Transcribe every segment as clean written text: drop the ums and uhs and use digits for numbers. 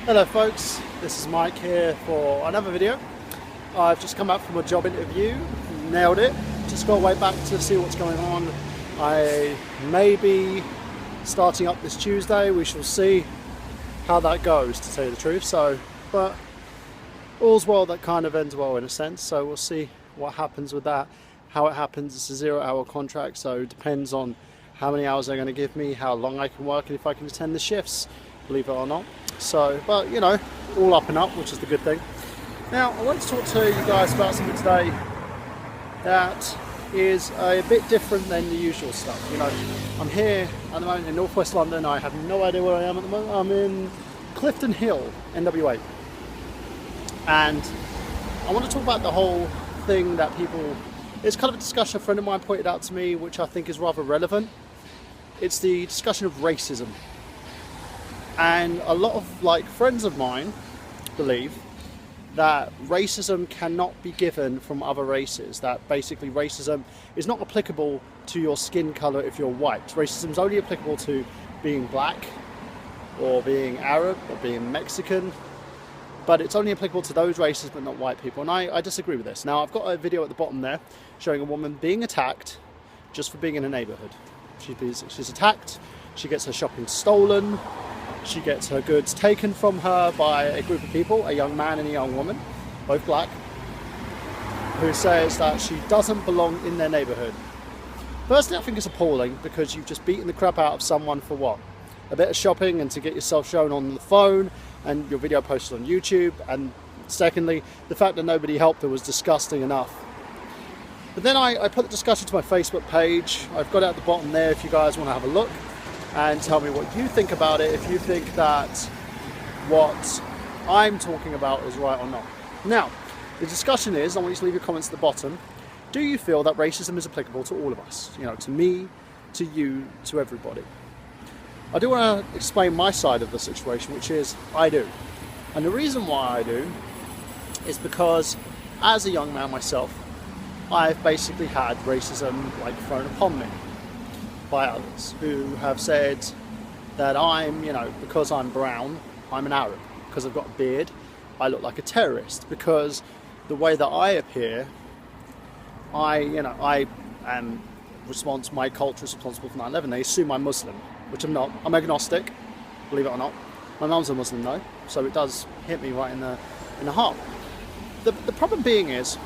Hello folks, this is Mike here for another video. I've just come back from a job interview, nailed it, just got to wait back to see what's going on. I may be starting up this Tuesday, we shall see how that goes, to tell you the truth. But all's well that kind of ends well in a sense, so we'll see what happens with that, how it happens. It's a 0-hour contract, so it depends on how many hours they're going to give me, how long I can work, and if I can attend the shifts, believe it or not. So, but you know, all up and up, which is the good thing. Now, I want to talk to you guys about something today that is a bit different than the usual stuff. You know, I'm here at the moment in northwest London. I have no idea where I am at the moment. I'm in Clifton Hill, NWA. And I want to talk about the whole thing that people, it's kind of a discussion a friend of mine pointed out to me, which I think is rather relevant. It's the discussion of racism. And a lot of friends of mine believe that racism cannot be given from other races, that basically racism is not applicable to your skin color if you're white. Racism is only applicable to being black or being Arab or being Mexican, but it's only applicable to those races but not white people. And I disagree with this. Now, I've got a video at the bottom there showing a woman being attacked just for being in a neighborhood. She's attacked, she gets her shopping stolen, she gets her goods taken from her by a group of people, a young man and a young woman, both black, who says that she doesn't belong in their neighborhood. Personally, I think it's appalling because you've just beaten the crap out of someone for what? A bit of shopping and to get yourself shown on the phone and your video posted on YouTube. And secondly, the fact that nobody helped her was disgusting enough. But then I put the discussion to my Facebook page. I've got it at the bottom there if you guys want to have a look and tell me what you think about it, if you think that what I'm talking about is right or not. Now, the discussion is, I want you to leave your comments at the bottom. Do you feel that racism is applicable to all of us? You know, to me, to you, to everybody. I do want to explain my side of the situation, which is I do. And the reason why I do is because as a young man myself, I've basically had racism thrown upon me by others who have said that I'm, because I'm brown, I'm an Arab. Because I've got a beard, I look like a terrorist. Because the way that I appear, I am responsible, my culture is responsible for 9/11. They assume I'm Muslim, which I'm not. I'm agnostic, believe it or not. My mum's a Muslim though, so it does hit me right in the heart. The problem being is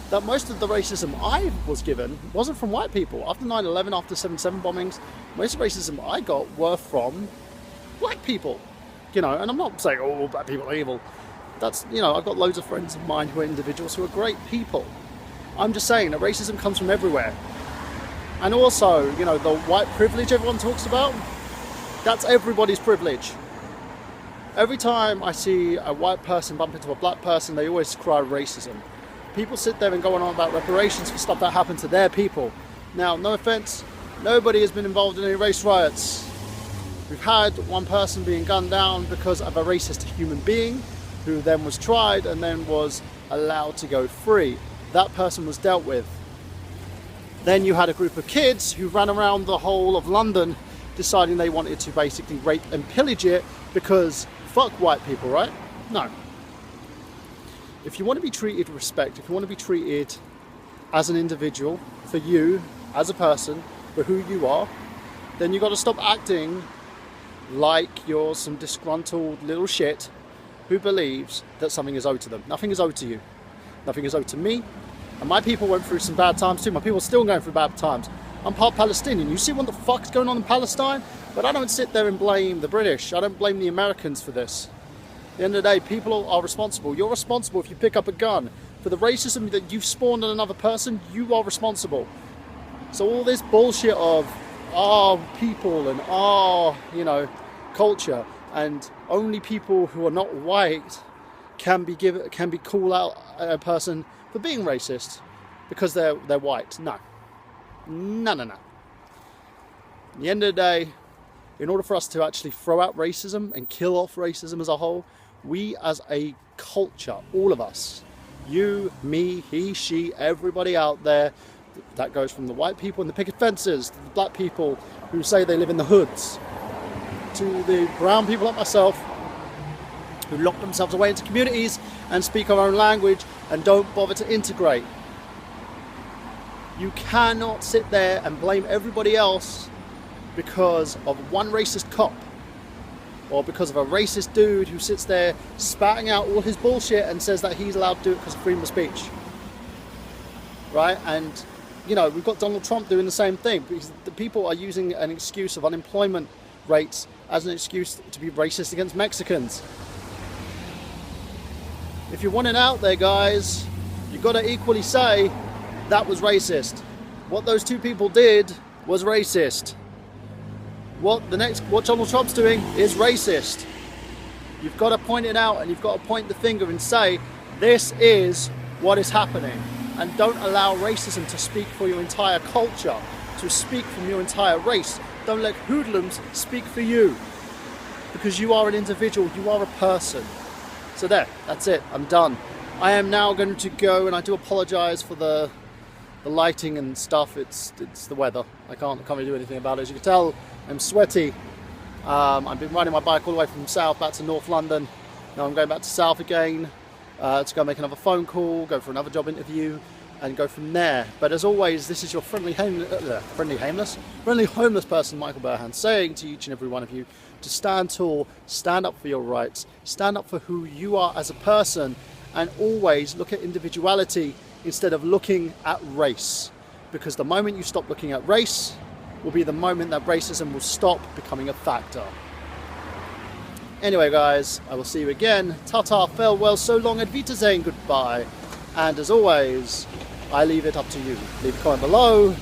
that most of the racism I was given wasn't from white people. After 9/11, after 7/7 bombings, most of the racism I got were from black people. And I'm not saying, oh, black people are evil. That's, I've got loads of friends of mine who are individuals who are great people. I'm just saying that racism comes from everywhere. And also, the white privilege everyone talks about, that's everybody's privilege. Every time I see a white person bump into a black person, they always cry racism. People sit there and go on about reparations for stuff that happened to their people. Now, no offense, nobody has been involved in any race riots. We've had one person being gunned down because of a racist human being who then was tried and then was allowed to go free. That person was dealt with. Then you had a group of kids who ran around the whole of London deciding they wanted to basically rape and pillage it because fuck white people, right? No. If you want to be treated with respect, if you want to be treated as an individual, for you, as a person, for who you are, then you've got to stop acting like you're some disgruntled little shit who believes that something is owed to them. Nothing is owed to you. Nothing is owed to me. And my people went through some bad times too. My people are still going through bad times. I'm part Palestinian. You see what the fuck's going on in Palestine? But I don't sit there and blame the British. I don't blame the Americans for this. At the end of the day, people are responsible. You're responsible if you pick up a gun. For the racism that you've spawned on another person, you are responsible. So all this bullshit of our people and our, culture, and only people who are not white can be call out a person for being racist because they're white. No. At the end of the day, in order for us to actually throw out racism and kill off racism as a whole, we as a culture, all of us, you, me, he, she, everybody out there, that goes from the white people in the picket fences, to the black people who say they live in the hoods, to the brown people like myself who lock themselves away into communities and speak our own language and don't bother to integrate. You cannot sit there and blame everybody else because of one racist cop, or because of a racist dude who sits there spouting out all his bullshit and says that he's allowed to do it because of freedom of speech. Right? And, you know, we've got Donald Trump doing the same thing, because the people are using an excuse of unemployment rates as an excuse to be racist against Mexicans. If you want it out there, guys, you've got to equally say that was racist. What those two people did was racist. What Donald Trump's doing is racist. You've got to point it out, and you've got to point the finger and say, this is what is happening. And don't allow racism to speak for your entire culture, to speak from your entire race. Don't let hoodlums speak for you, because you are an individual, you are a person. So there, that's it, I'm done. I am now going to go, and I do apologise for the lighting and stuff. It's the weather. I can't really do anything about it. As you can tell, I'm sweaty. I've been riding my bike all the way from south back to North London. Now I'm going back to south again to go make another phone call, go for another job interview, and go from there. But as always, this is your friendly homeless person, Mychael Burhan, saying to each and every one of you to stand tall, stand up for your rights, stand up for who you are as a person, and always look at individuality instead of looking at race. Because the moment you stop looking at race will be the moment that racism will stop becoming a factor. Anyway, guys, I will see you again. Ta-ta, farewell, so long, and Wiedersehen, goodbye. And as always, I leave it up to you. Leave a comment below,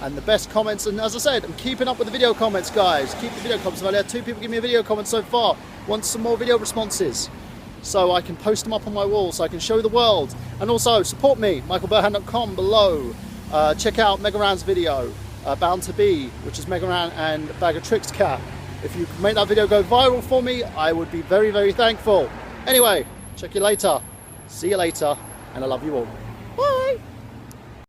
and the best comments, and as I said, I'm keeping up with the video comments, guys. Keep the video comments. I've only had 2 people give me a video comment so far. Want some more video responses, so I can post them up on my wall, so I can show the world. And also, support me, mychaelburhan.com below. Check out Megaran's video, Bound to Be, which is Megaran and Bag of Tricks Cat. If you make that video go viral for me, I would be very, very thankful. Anyway, check you later. See you later, and I love you all.